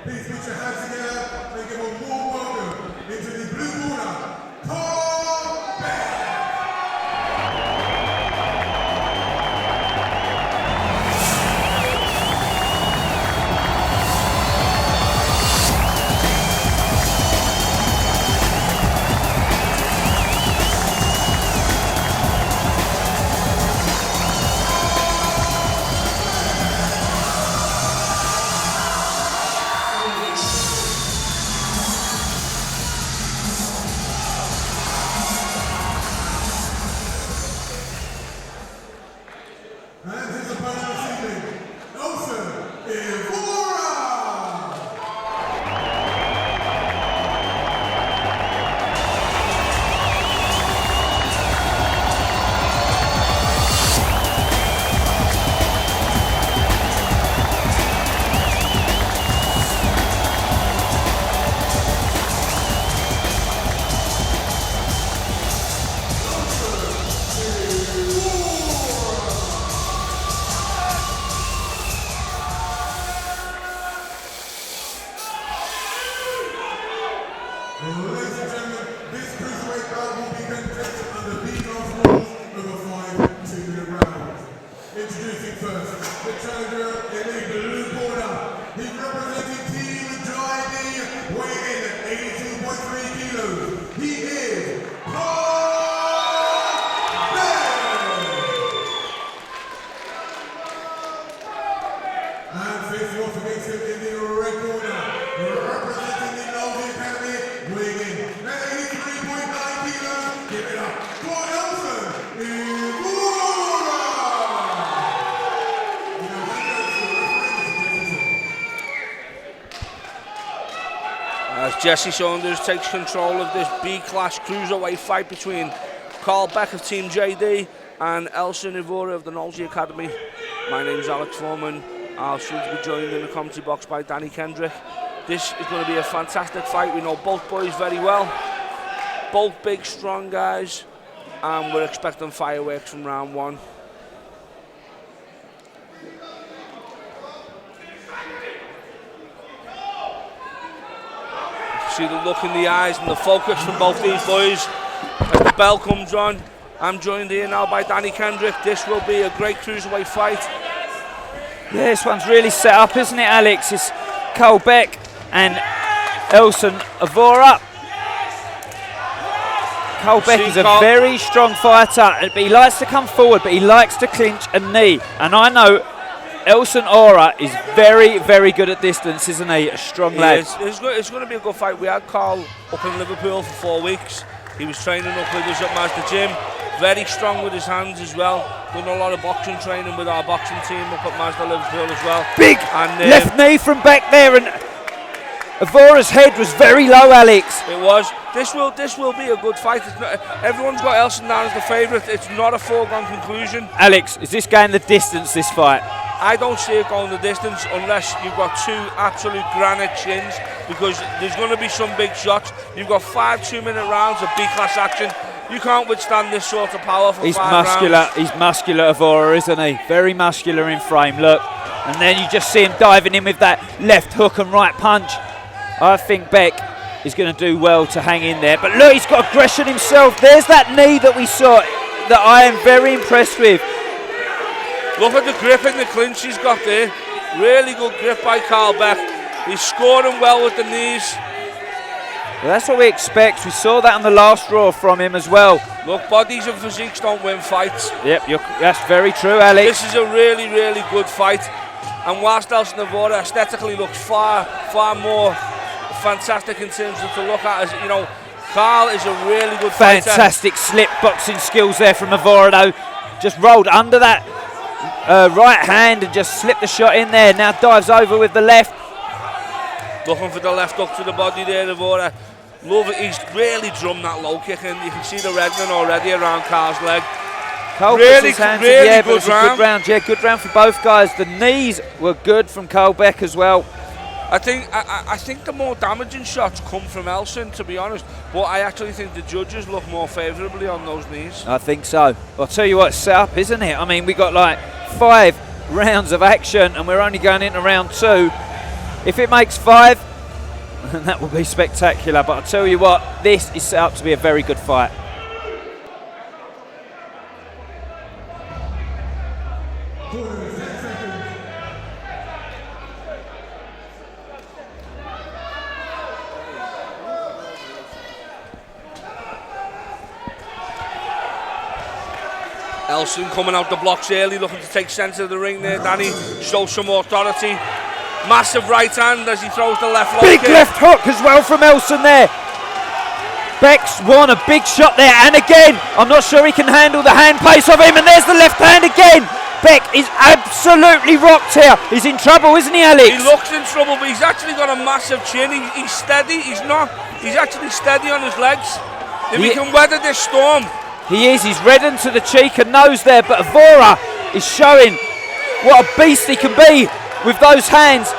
Please put your hands together and give a warm welcome into the blue corner, Karl BECK. And his opponent this evening, Elson, EVORA! Ladies and gentlemen, this cruiserweight bout will be contested under BECK rules over 5 2-minute rounds. Introducing first, the challenger in the blue corner. He's representing Team JD, weighing in at 82.3 kilos. He is Karl BECK! And facing off against him in the red corner, representing the Novi Academy, weighing in at 83.9 kilos. Give it up for Elson, EVORA! As Jesse Saunders takes control of this B-class cruiserweight fight between Karl BECK of Team JD and Elson EVORA of the Novi Academy. My name's Alex Foreman. I'll soon to be joined in the commentary box by Danny Kendrick. This is going to be a fantastic fight. We know both boys very well. Both big, strong guys. And we're expecting fireworks from round one. See the look in the eyes and the focus from both these boys as the bell comes on. I'm joined here now by Danny Kendrick. This will be a great cruiserweight fight. Yeah, this one's really set up, isn't it, Alex? It's Karl BECK and Elson EVORA. Karl BECK is a very strong fighter, but he likes to come forward, but he likes to clinch a knee. And I know Elson EVORA is very, very good at distance, isn't he? A strong lad. It's going to be a good fight. We had Karl up in Liverpool for 4 weeks. He was training up with us at Mazda Gym. Very strong with his hands as well. Done a lot of boxing training with our boxing team up at Mazda Liverpool as well. Big and, left knee from BECK there, and EVORA's head was very low, Alex. It was. This will be a good fight. It's not, everyone's got Elson down as the favourite. It's not a foregone conclusion. Alex, is this going the distance, this fight? I don't see it going the distance unless you've got two absolute granite chins, because there's going to be some big shots. You've got 5 2-minute rounds of B-class action. You can't withstand this sort of power for 5 rounds. He's muscular, EVORA, isn't he? Very muscular in frame, look. And then you just see him diving in with that left hook and right punch. I think BECK is going to do well to hang in there. But look, he's got aggression himself. There's that knee that we saw that I am very impressed with. Look at the grip and the clinch he's got there. Really good grip by Karl BECK. He's scoring well with the knees. Well, that's what we expect. We saw that on the last draw from him as well. Look, bodies and physiques don't win fights. Yep, that's very true, Alex. This is a really, really good fight. And whilst Elson EVORA aesthetically looks far, far more fantastic in terms of to look at, as you know, Karl is a really good fighter. Fantastic slip boxing skills there from EVORA, though. Just rolled under that right hand and just slipped the shot in there. Now dives over with the left. Looking for the left hook to the body there, EVORA. Love it. He's really drummed that low kick, and you can see the reddening already around Karl's leg. Karl really, puts his hands really in the air, good but round. A good round. Yeah, good round for both guys. The knees were good from Karl BECK as well. I think the more damaging shots come from Elson, to be honest. But I actually think the judges look more favourably on those knees. I think so. I'll tell you what, it's set up, isn't it? I mean, we got like 5 rounds of action, and we're only going into round 2. If it makes 5, then that will be spectacular. But I tell you what, this is set up to be a very good fight. Elson coming out the blocks early, looking to take centre of the ring there. Danny shows some authority. Massive right hand as he throws the left lock. Big left hook as well from Elson there. Beck's won a big shot there, and again, I'm not sure he can handle the hand pace of him, and there's the left hand again. Beck is absolutely rocked here. He's in trouble, isn't he, Alex? He looks in trouble, but he's actually got a massive chin. He's steady. He's actually steady on his legs. If he can weather this storm. He is. He's reddened to the cheek and nose there, but EVORA is showing what a beast he can be with those hands.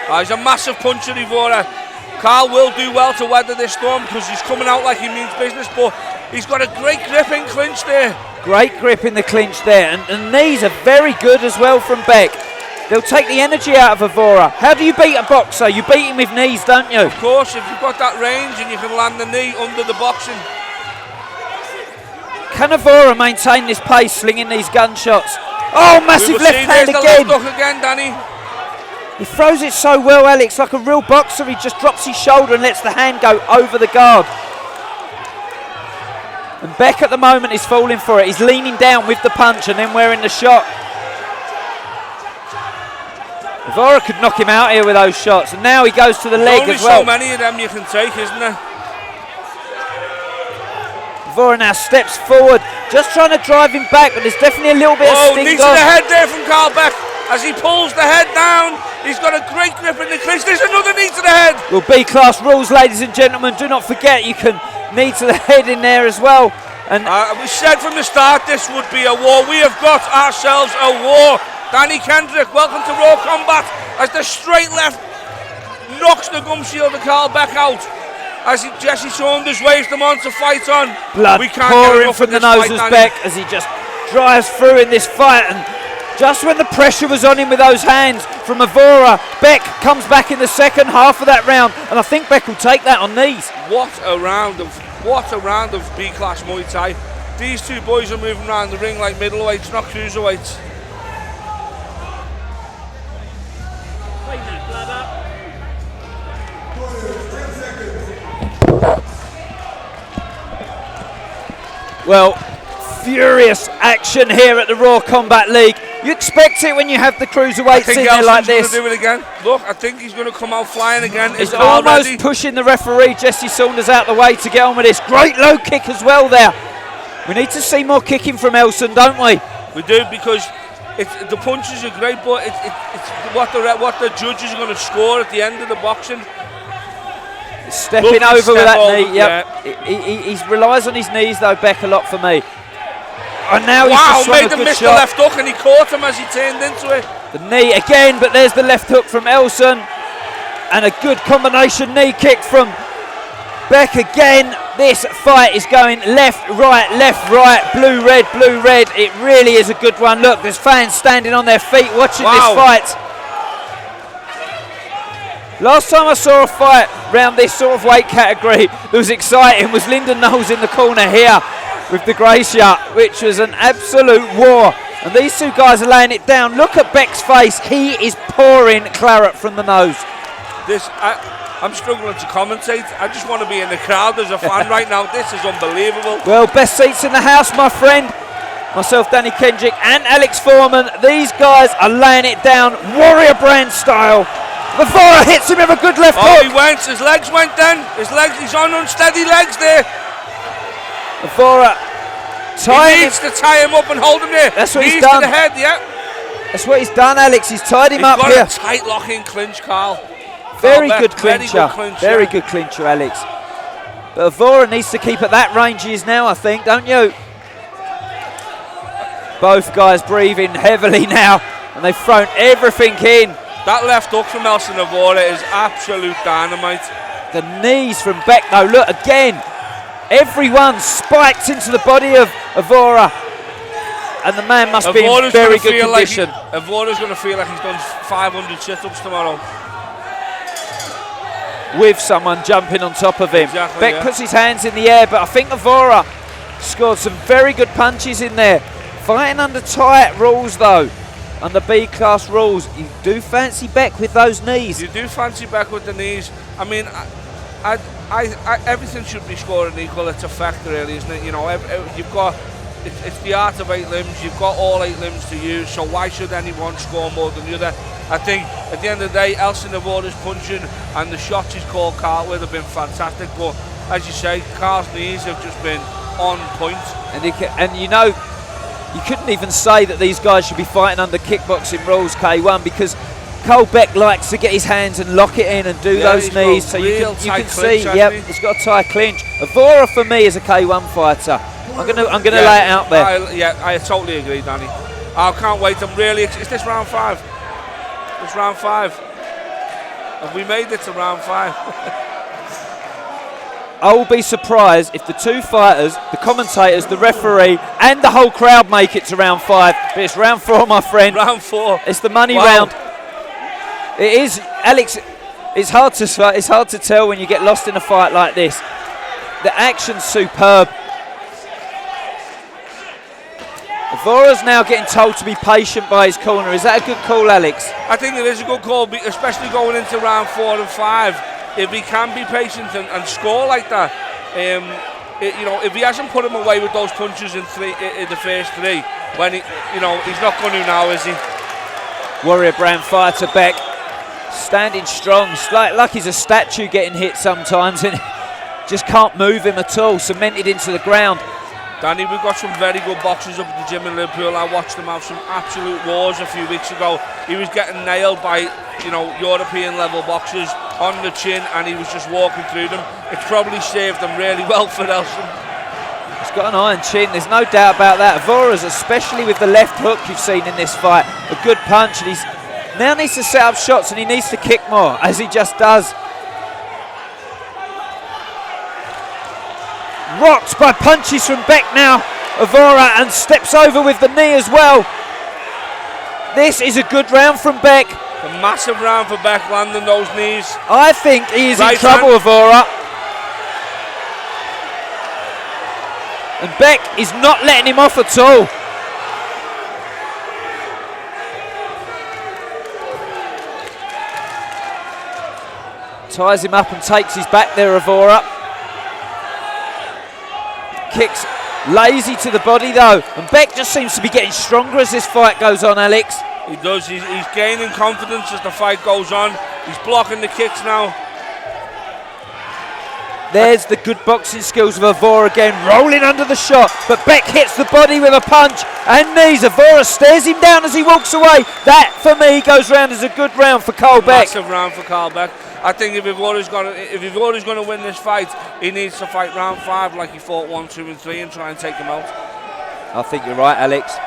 He's a massive puncher, EVORA. Karl will do well to weather this storm because he's coming out like he means business, but he's got a great grip in clinch there. Great grip in the clinch there, and the knees are very good as well from Beck. They'll take the energy out of EVORA. How do you beat a boxer? You beat him with knees, don't you? Of course, if you've got that range and you can land the knee under the boxing. Can EVORA maintain this pace, slinging these gunshots? Oh, massive left hand again. There's the left hook again, Danny. He throws it so well, Alex, like a real boxer. He just drops his shoulder and lets the hand go over the guard. And Beck at the moment is falling for it. He's leaning down with the punch and then wearing the shot. EVORA could knock him out here with those shots, and now he goes to the leg as well. There's only so many of them you can take, isn't there? EVORA now steps forward, just trying to drive him back, but there's definitely a little bit of sting. Knee to the head there from Karl Beck. As he pulls the head down, he's got a great grip in the clinch. There's another knee to the head. Well, B-class rules, ladies and gentlemen. Do not forget, you can knee to the head in there as well. And we said from the start this would be a war. We have got ourselves a war. Danny Kendrick, welcome to Raw Combat. As the straight left knocks the gum shield of Karl Beck out. As Jesse Saunders waves them on to fight on. Blood pouring from the nose of Beck as he just drives through in this fight. And just when the pressure was on him with those hands from EVORA, Beck comes back in the second half of that round, and I think Beck will take that on knees. What a round of B-class Muay Thai. These two boys are moving around the ring like middleweights, not cruiserweights. Well, furious action here at the Raw Combat League. You expect it when you have the cruiserweights in there like this. Do it again. Look, I think he's going to come out flying again. He's almost pushing the referee, Jesse Saunders, out the way to get on with this. Great low kick as well there. We need to see more kicking from Elson, don't we? We do, because the punches are great, but it's what the judges are going to score at the end of the boxing. Stepping over with that knee. Yep. He relies on his knees though, Beck, a lot for me. And now he's made him miss the left hook, and he caught him as he turned into it. The knee again, but there's the left hook from Elson, and a good combination knee kick from Beck again. This fight is going left, right, blue, red. It really is a good one. Look, there's fans standing on their feet watching this fight. Last time I saw a fight round this sort of weight category that was exciting was Lyndon Knowles in the corner here with the Gracia, which was an absolute war. And these two guys are laying it down. Look at Beck's face. He is pouring claret from the nose. I'm struggling to commentate. I just want to be in the crowd as a fan right now. This is unbelievable. Well, best seats in the house, my friend. Myself, Danny Kendrick, and Alex Foreman. These guys are laying it down, Warrior Brand style. EVORA hits him with a good left hook. He went. His legs went then. He's on unsteady legs there. EVORA he needs to tie him up and hold him there. That's what he's done. To the head, yeah. That's what he's done, Alex. He's tied him up here. He's got a tight locking clinch, Karl. Very good clincher. Very good clincher, Alex. But EVORA needs to keep at that range he is now, I think, don't you? Both guys breathing heavily now, and they've thrown everything in. That left hook from Elson EVORA is absolute dynamite. The knees from Beck, though, look again. Everyone spiked into the body of EVORA, and the man must be in very good condition. EVORA's going to feel like he's done 500 sit-ups tomorrow. with someone jumping on top of him. Exactly, Beck puts his hands in the air, but I think EVORA scored some very good punches in there. Fighting under tight rules though, under B-class rules. You do fancy Beck with those knees. You do fancy Beck with the knees. I mean, everything should be scoring equal. It's a factor, really, isn't it? You know, you've got it's the art of 8 limbs. You've got all 8 limbs to use. So why should anyone score more than the other? I think at the end of the day, Elson EVORA's punching and the shots he's called Karl with have been fantastic. But as you say, Karl's knees have just been on point. And you know, you couldn't even say that these guys should be fighting under kickboxing rules, K1, because Karl Beck likes to get his hands and lock it in and do those knees. So you can see, he's got a tight clinch. EVORA for me is a K1 fighter. I'm gonna lay it out there. I totally agree, Danny. I can't wait. I'm really. Is this round 5? It's round 5. Have we made it to round 5? I will be surprised if the two fighters, the commentators, the referee, and the whole crowd make it to round 5. But it's round 4, my friend. Round 4. It's the money round. It is, Alex. It's hard to tell when you get lost in a fight like this. The action's superb. EVORA's now getting told to be patient by his corner. Is that a good call, Alex? I think it is a good call, especially going into round 4 and 5. If he can be patient and score like that, you know, if he hasn't put him away with those punches in the first 3, when he's not going to now, is he? Warrior brand fighter Beck, standing strong, like he's a statue getting hit sometimes, and just can't move him at all. Cemented into the ground. Danny, we've got some very good boxers up at the gym in Liverpool. I watched him have some absolute wars a few weeks ago. He was getting nailed by, European level boxers on the chin, and he was just walking through them. It's probably saved them really well for Elson. He's got an iron chin, there's no doubt about that. EVORA's, especially with the left hook you've seen in this fight, a good punch, and he now needs to set up shots and he needs to kick more, as he just does. Rocked by punches from Beck now, EVORA, and steps over with the knee as well. This is a good round from Beck. A massive round for Beck, landing those knees. I think he is in trouble, EVORA. And Beck is not letting him off at all. Ties him up and takes his back there, EVORA. Kicks lazy to the body though, and Beck just seems to be getting stronger as this fight goes on, Alex. He does, he's gaining confidence as the fight goes on. He's blocking the kicks now. There's the good boxing skills of EVORA again, rolling under the shot, but Beck hits the body with a punch and knees. EVORA stares him down as he walks away. That, for me, goes round as a good round for Karl Beck. Massive round for Karl Beck. I think if EVORA's going to win this fight, he needs to fight round 5 like he fought 1, 2 and 3 and try and take him out. I think you're right, Alex.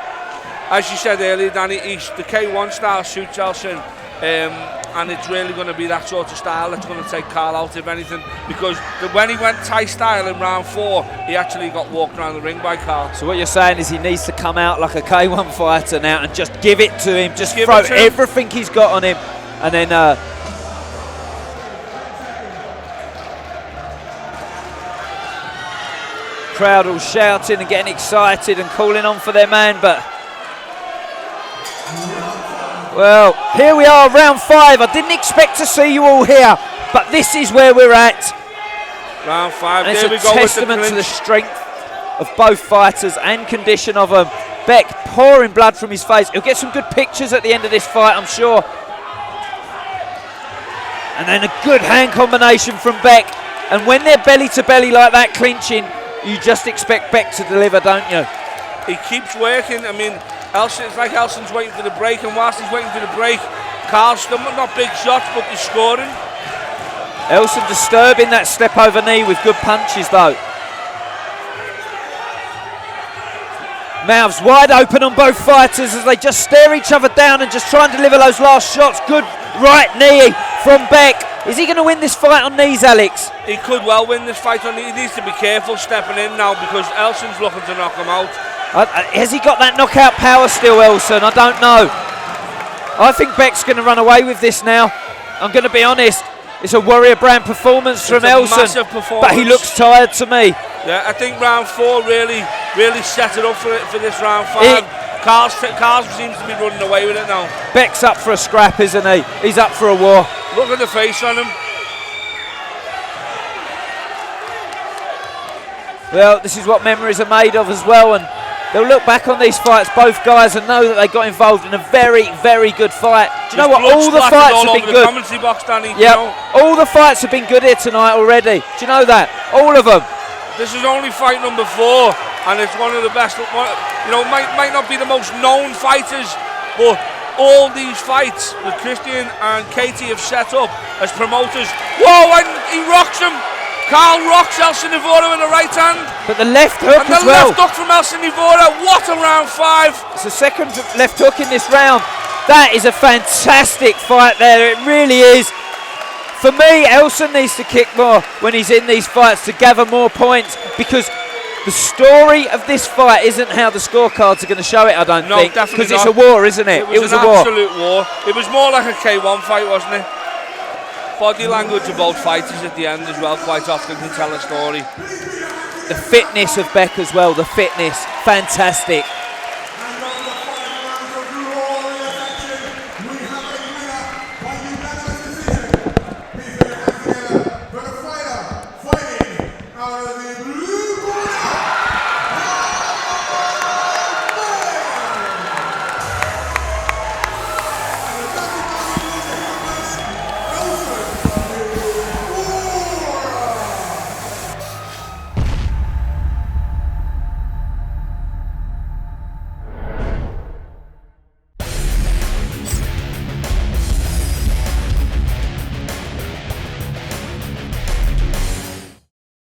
As you said earlier, Danny, the K1 style suits Elson, and it's really going to be that sort of style that's going to take Karl out, if anything, because when he went Thai style in round 4, he actually got walked around the ring by Karl. So what you're saying is he needs to come out like a K1 fighter now and just give it to him, just throw everything he's got on him, and then crowd all shouting and getting excited and calling on for their man, but well, here we are, round 5. I didn't expect to see you all here, but this is where we're at. Round 5, and there we it's go. a testament to the strength of both fighters and condition of them. Beck pouring blood from his face. He'll get some good pictures at the end of this fight, I'm sure. And then a good hand combination from Beck. And when they're belly to belly like that, clinching, you just expect Beck to deliver, don't you? He keeps working. I mean, it's like Elson's waiting for the break, and whilst he's waiting for the break, Karl's still not big shots, but he's scoring. Elson disturbing that step over knee with good punches though. Mouths wide open on both fighters as they just stare each other down and just try and deliver those last shots. Good right knee from Beck. Is he going to win this fight on knees, Alex? He could well win this fight on knees. He needs to be careful stepping in now because Elson's looking to knock him out. Has he got that knockout power still, Elson? I don't know. I think Beck's going to run away with this now. I'm going to be honest. It's a Warrior brand performance from Elson. Massive performance. But he looks tired to me. Yeah, I think round 4 really set it up for this round 5. Karl seems to be running away with it now. Beck's up for a scrap, isn't he? He's up for a war. Look at the face on him. Well, this is what memories are made of as well, and they'll look back on these fights, both guys, and know that they got involved in a very, very good fight. Do you know what? All the fights have been good. Commentary box, Danny. Yeah, all the fights have been good here tonight already. Do you know that? All of them. This is only fight number 4, and it's one of the best. You know, might not be the most known fighters, but all these fights that Christian and Katie have set up as promoters. Whoa! And he rocks him. Karl rocks Elson EVORA with the right hand. But the left hook and as the well. left hook from Elson EVORA. What a round 5. It's the second left hook in this round. That is a fantastic fight there. It really is. For me, Elson needs to kick more when he's in these fights to gather more points, because the story of this fight isn't how the scorecards are going to show it, I don't think. Definitely because it's a war, isn't it? It was a an war. absolute war. It was more like a K1 fight, wasn't it? Body language of both fighters at the end as well quite often can tell a story. The fitness of Beck as well, the fitness, fantastic.